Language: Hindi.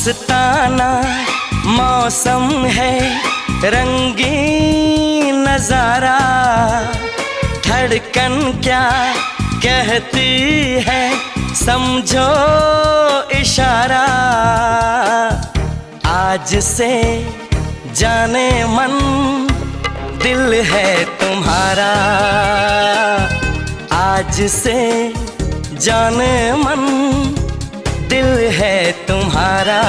दोस्ताना मौसम है, रंगीन नजारा। धड़कन क्या कहती है, समझो इशारा। आज से जाने मन दिल है तुम्हारा। आज से जाने मन दिल है तुम्हारा।